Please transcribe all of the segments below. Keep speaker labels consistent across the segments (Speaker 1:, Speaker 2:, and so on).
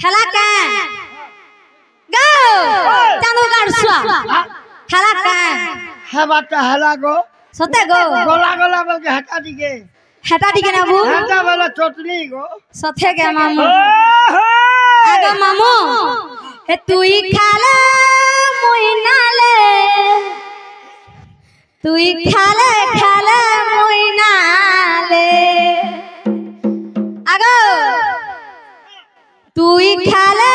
Speaker 1: খেলা কে গাও চাঁদু গাড়ছুয়া খেলা কে
Speaker 2: হেবাটা হেলা গো
Speaker 1: সতে গো
Speaker 2: গলা গলা বলকে হেটা দিকে
Speaker 1: না বু
Speaker 2: হেটা বলে চটনি গো
Speaker 1: সতে গে মামু আগো মামু হে তুই খালে মুই নালে তুই খালে খালে মুই নালে আগো তুই খালে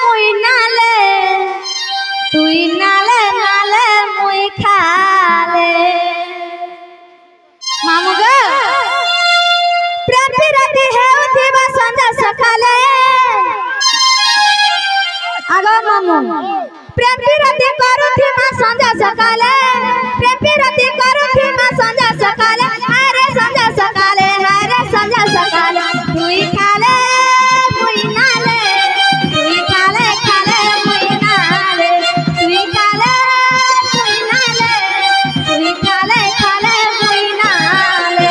Speaker 1: মুই নালে তুই নালে নালে মুই খালে মামু গো প্রেম বিরতি হেউথিবা সন্ধ্যা সকালে আগো মামু প্রেম বিরতি করুথিবা সন্ধ্যা সকালে প্রেম বিরতি করুথিবা সন্ধ্যা সকালে আরে সন্ধ্যা সকালে আরে সন্ধ্যা সকালে তুই খালে মুই নালে তুই খালে খালে মুই নালে তুই খালে মুই নালে তুই খালে খালে মুই নালে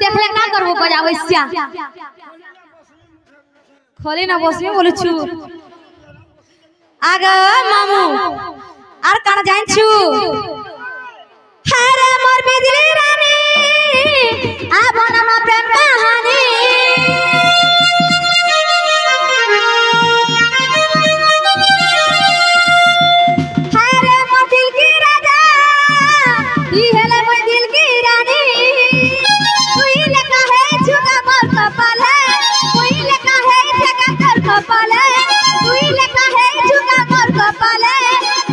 Speaker 1: देखले का करबो बजावैसिया खोली ना बसमे बोलु छु आगे मामू आर कान जान छु हरे मोर बिजली रानी आ बनम प्रेम कहानी हरे मोर दिल की राजा ई हेले मोर दिल की रानी कपाले कोई लेका है जगा कर कपाले कोई लेका है झुका मोर कपाले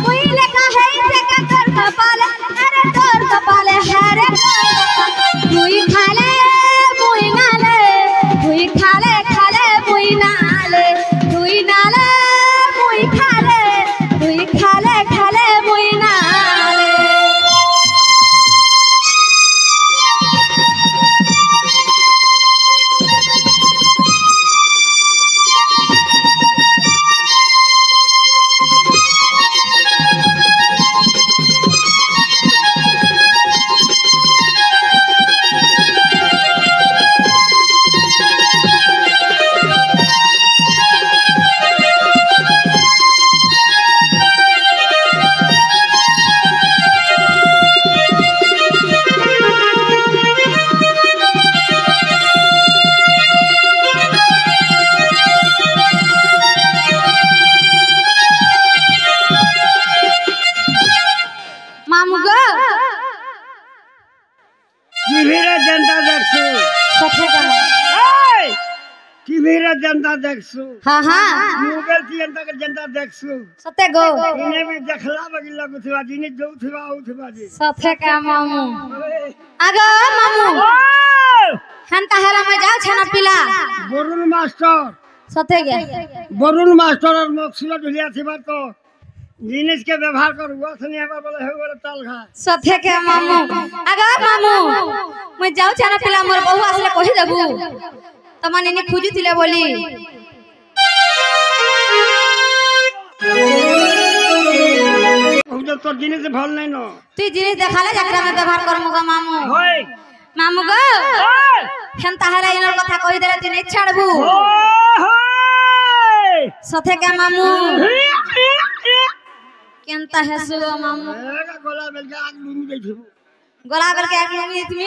Speaker 1: कोई लेका है जगा कर कपाले अरे तोर कपाले हरे कोई खाले मुई नाले कोई खाले खाले मुई नाले कोई नाले मुई खाले कोई खाले खाले मुई नाले
Speaker 2: जनता देखसु
Speaker 1: हां हां
Speaker 2: मोबाइल की जनता देखसु
Speaker 1: सते गो
Speaker 2: इने भी देखला बगी लगुथवा दिने जोथवा उथवा जी
Speaker 1: सते का मामू आगो मामू हनता हेला में जाओ छना पिला
Speaker 2: बरुण मास्टर
Speaker 1: सते गे
Speaker 2: बरुण मास्टर और मक्सुला ढुलिया थिबा तो जिनिस के व्यवहार कर हुआ सने हमार बोले हे बोले ताल खा
Speaker 1: सते के मामू आगो मामू मैं जाओ छना पिला मोर बहु आसले कहि देबू तमने ने खोजु थिले बोली
Speaker 2: तो तो जिनिस भल नै न
Speaker 1: तू जिनिस देखाले जकरा में व्यवहार करमुगा मामू
Speaker 2: होय
Speaker 1: मामू गो हेंता हला इनर कथा कहि देले तू नै छाड़बू
Speaker 2: होय
Speaker 1: सथे के मामू केनता हेसु मामू
Speaker 2: गोला बेल के आग लुमी दैथिबू
Speaker 1: गोला बेल के आग लुमी दैथिबी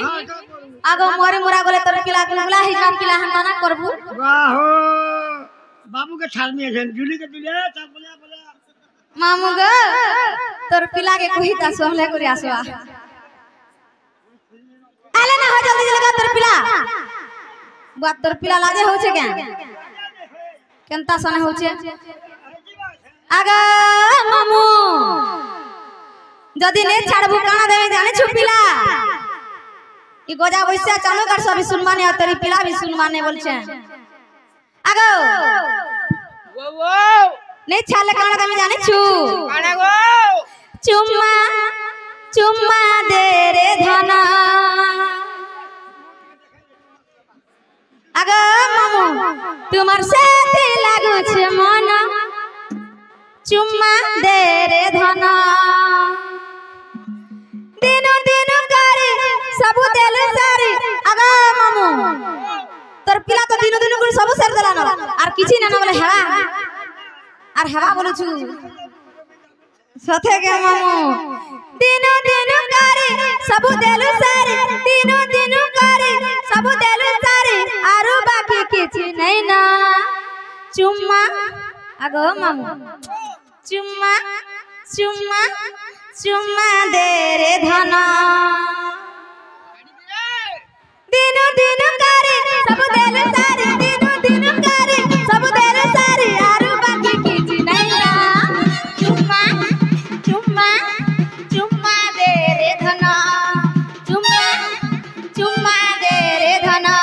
Speaker 1: आगो मोरे मोरा गोले तोर पिला गुला हि जाम पिला हंता ना करबू
Speaker 2: वाह के छाड़नी है जूली के तुले चल बोले बोले
Speaker 1: मामू ग तोर पिला के कोही ता सोहले करे आसवा आले ना हो जल्दी जल्दी तोर पिला बात तोर पिला लाजे हो छे के केनता सने हो छे आगा मामू जदी ने छाड़बू काना देवे जाने छु पिला ई गोजा वैसे चालू कर सब सुनमाने और तेरी पिला भी सुनमाने बोल छे आगो
Speaker 2: वो वो
Speaker 1: नहीं छाले काना देवे जाने छु
Speaker 2: काना गो
Speaker 1: चुम्मा चुम्मा दे रे धना आगो मामू तुमार साथे लागो छे मन चुम्मा दे रे धना दिनो दिनो करे सबु देले सारे आगा मामू तोर पिला तो दिनो दिनो करे सबु सारे देला न आर किछि ना बोले हवा आर हवा बोलु छु सथे के मामू दिनो दिनो करे सबु देले सारे दिनो दिनो करे सबु देले सारे आरो बाकी किछि नै ना चुम्मा आगो मामू चुम्मा चुम्मा चुम्मा दे रे धना दिनो दिनो करे सब देले सारे दिनो दिनो करे सब देले सारे आरो बाकी किछि नै ना चुम्मा चुम्मा चुम्मा दे रे धना चुम्मा चुम्मा दे रे धना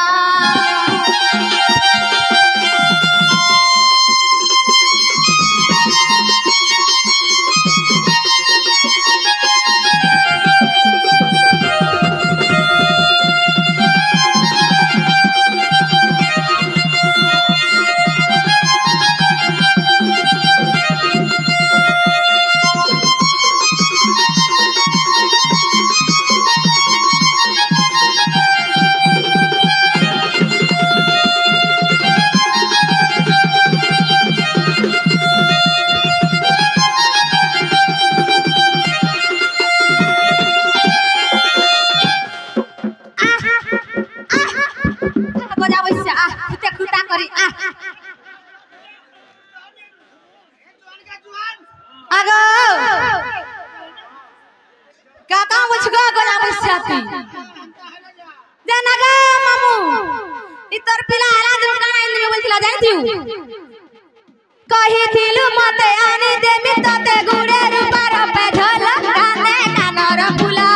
Speaker 1: कही थिलु मते आनी देमी तते गुड़े रूपार पे झलक काने कानर फुला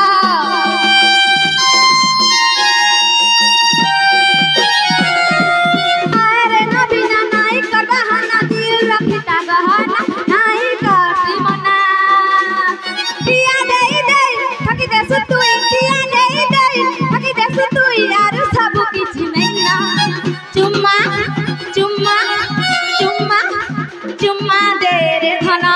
Speaker 1: अरे नबीना नाई करबा हना दिल रखिता गहना नाई करती मना पिया देई देई ठकी देसु तुई पिया देई देई ठकी देसु तुई यार सब किछि नै ना चुम्मा चुम्मा चुम्मा चुम्मा दे रे धना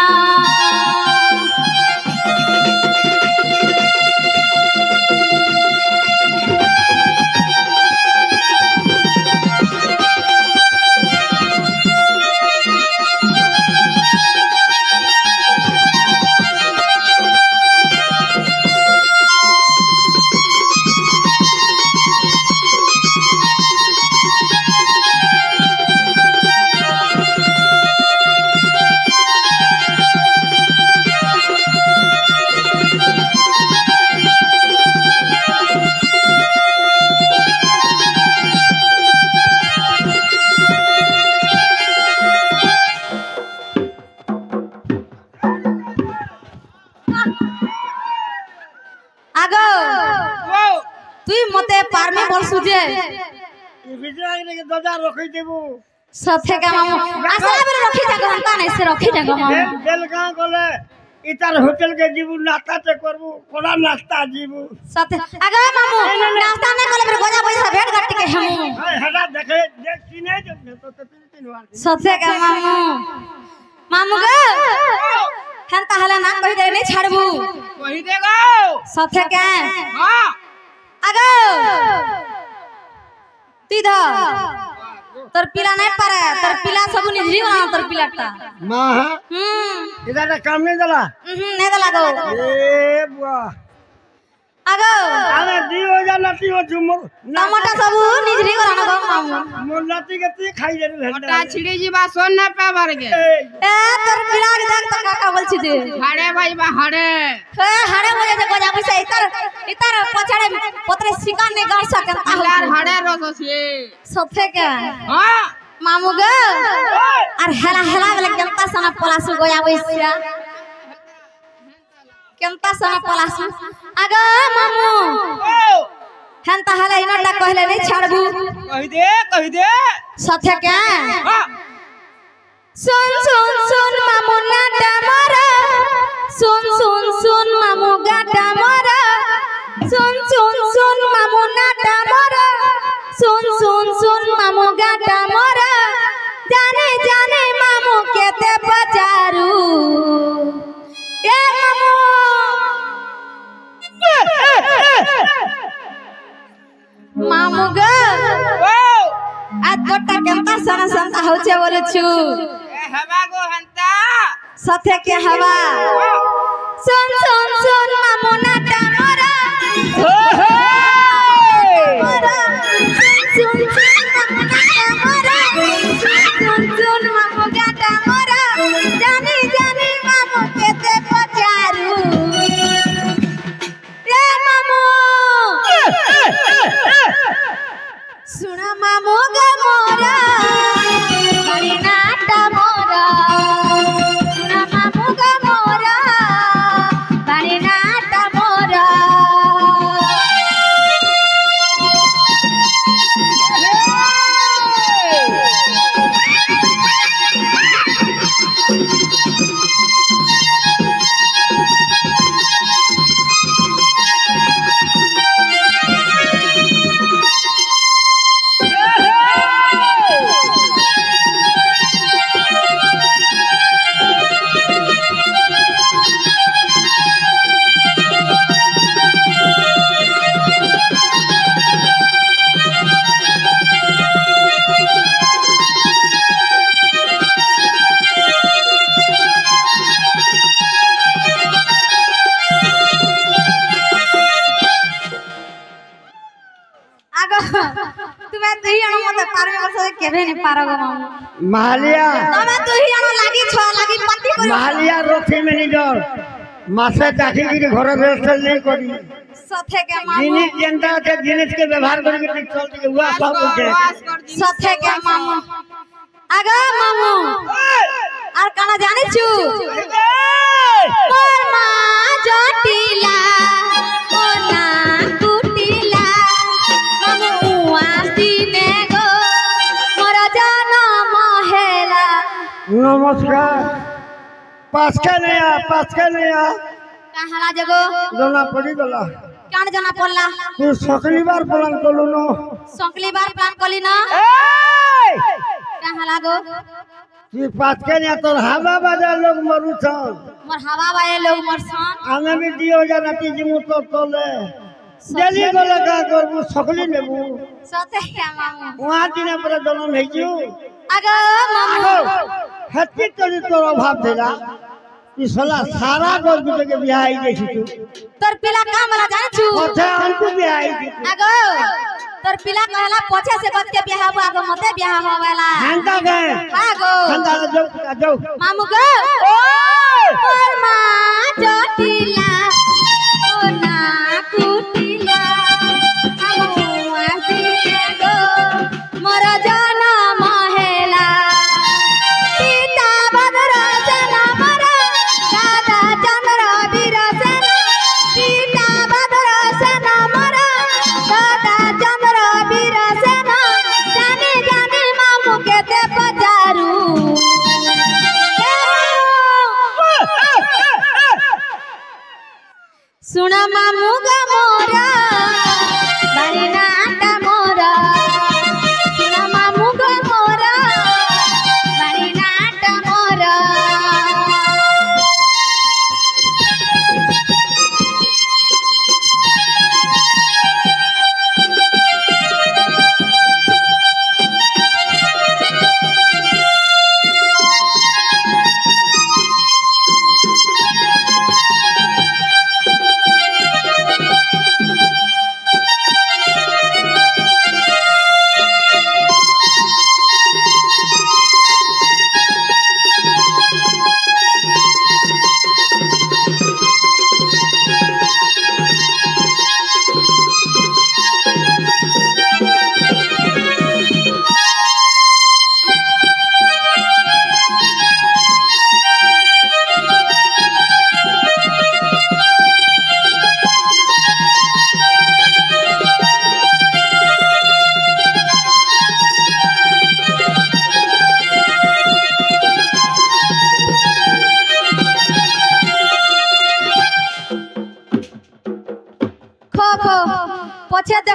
Speaker 1: आगो तुई मते पार में बोल सुजे
Speaker 2: ये बिजरा के दजा रखै देबू
Speaker 1: सथे का मामू आसला बेले रखी जागो हंता नै से रखी जागो मामू
Speaker 2: दिल का गले इतार होटल के जीबू नाश्ता ते करबू कोला नाश्ता जीबू
Speaker 1: सथे आगो मामू नाश्ता नै करले बेले गोजा पैसा भेट गट्टी के हमू
Speaker 2: हटा देखे देख चिने जो तो तीन बार
Speaker 1: सथे का मामू मामू गो हंता हला ना कहि दे नै छाड़बू
Speaker 2: कहि देगो
Speaker 1: सथे के
Speaker 2: हां
Speaker 1: आगो ती ध तोर पिला नहीं पारे तोर पिला सब निजी बना तोर पिलाटा
Speaker 2: मां इधर काम नहीं दला
Speaker 1: नहीं दला गो
Speaker 2: ए बुआ
Speaker 1: আগো
Speaker 2: আরে দি হই যা নাতি ও ঝুমর
Speaker 1: টমাটা সবু নিজরি করানো গো মামু
Speaker 2: মোর নাতি কে তুই খাই যাবি
Speaker 3: ওটা ছিড়ে যাবা সোন না পাবার গে
Speaker 1: এ তোর বিরাগ দেখ তো কাকা বলছি যে
Speaker 3: হাড়ে ভাইবা হাড়ে
Speaker 1: এ হাড়ে বলে যে গজা কইছে ইতার পছাড়ে পত্রে শিকান নে গাছ কেন
Speaker 3: আলার হাড়ে রস আছে
Speaker 1: সফে কে
Speaker 3: হ্যাঁ
Speaker 1: মামু গো আর হেলা হেলা বলে কেনতা সনা পলাসু গয়া বইছিয়া কেনতা সনা পলাসু আগো মামু হেনতা হেলা ইনটা কইলে নাই ছাড়বু
Speaker 3: কই দে
Speaker 1: সথে কে
Speaker 3: হ্যাঁ
Speaker 1: सुन सुन सुन मामू नाटा मोरा सुन सुन सुन मामू गाटा मोरा सुन सुन सुन मामू नाटा मोरा सुन सुन सुन मामू गाटा मोरा जाने जाने मामू केते बजारू ए मामू ग आज गोटा केंता सना संता होचे बोलछु
Speaker 3: हवा गो हंता
Speaker 1: सथे के हवा सुन सुन सुन मामू नाटा मोरा सुन सुन मामू नाटा मोरा सुन सुन मामू गाटा मोरा जानी जानी मामू केते पचारू ए मामू सुना मामू ग मोरा बड़ी नाटा मोरा सुना मामू ग मोरा बड़ी नाटा मोरा आगो तुम्हें तुही अनो मते पारबे बस केबे नि पारगो मामू
Speaker 2: মাহালিয়া
Speaker 1: तमे तुही अनो लागी छ लागी पत्ती करी
Speaker 2: মাহালিয়া রথি ম্যানেজার মাসে চাকরি করে ঘরে রেস্ট নেই করি
Speaker 1: सथे के मामू
Speaker 2: জিনিস যেটা আছে জিনিস के व्यवहार करके ठीक चल के हुआ सब कुछ
Speaker 1: सथे के मामू आगो मामू আর কানা জানিছু মোর মা জটিলা ও না কুটিলা মামু আসিনে গো মোর জনম হেলা
Speaker 2: नमस्कार पास के नया
Speaker 1: কাহালা জগো
Speaker 2: दोना पड़ी गला
Speaker 1: কান জানা পড়লা
Speaker 2: तू सकली बार प्लान करलु न
Speaker 1: সংকলি বার প্ল্যান কলি না কাহালা গো
Speaker 2: तू पास के नया तो हवा बाजा लोग मरु छन
Speaker 1: मोर हवा बाए लोग मोर सन
Speaker 2: आमे भी दियो जाना कि जिमु तो तोले जल्दी गला का करबु सकली नेबु
Speaker 1: सथे के मामू
Speaker 2: वहां दिन पर जन्म हेजु
Speaker 1: आगो मामू
Speaker 2: हत्ती तोरी तोर अभाव देला ई साला सारा गोल गुटे के बियाह आई देखि तू
Speaker 1: तोर पिला काम वाला जानिछु
Speaker 2: ओथे अंतु बियाह आई थी
Speaker 1: आगो तोर पिला कहला पछे से बच के बियाह हुआ आगो मते बियाह होवेला
Speaker 2: हंता गए
Speaker 1: आगो
Speaker 2: हंता जाओ
Speaker 1: मामू गो मोर मा जटिला ओ ना कुटिला मामू आसीने गो मोर जनम हेला सीता बदर जनम रा दादा चंद्र वीर सेन सीता बदर जनम रा दादा चंद्र वीर सेन जाने जाने मामू केते बजारू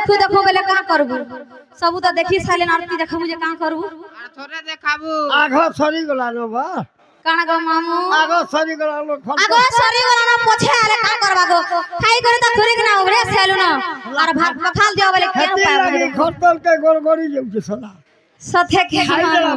Speaker 1: देखू देखू बेले का करबू सब तो देखी साले आरती देखबू जे का करबू
Speaker 3: আর থরে দেখাবো
Speaker 2: आघ सरी गला नो बा
Speaker 1: काना गो मामू
Speaker 2: आघ सरी गला लो
Speaker 1: आगो सरी वाला ना पोछे आले का करबा गो खाई करे त थोड़ी ना उबरे सेलु ना और भात पखाल दियो बोले के
Speaker 2: खेती
Speaker 1: उपाय
Speaker 2: लगी खतल के गोरगोरी जेउ के सला
Speaker 1: सथे के
Speaker 2: खाई देला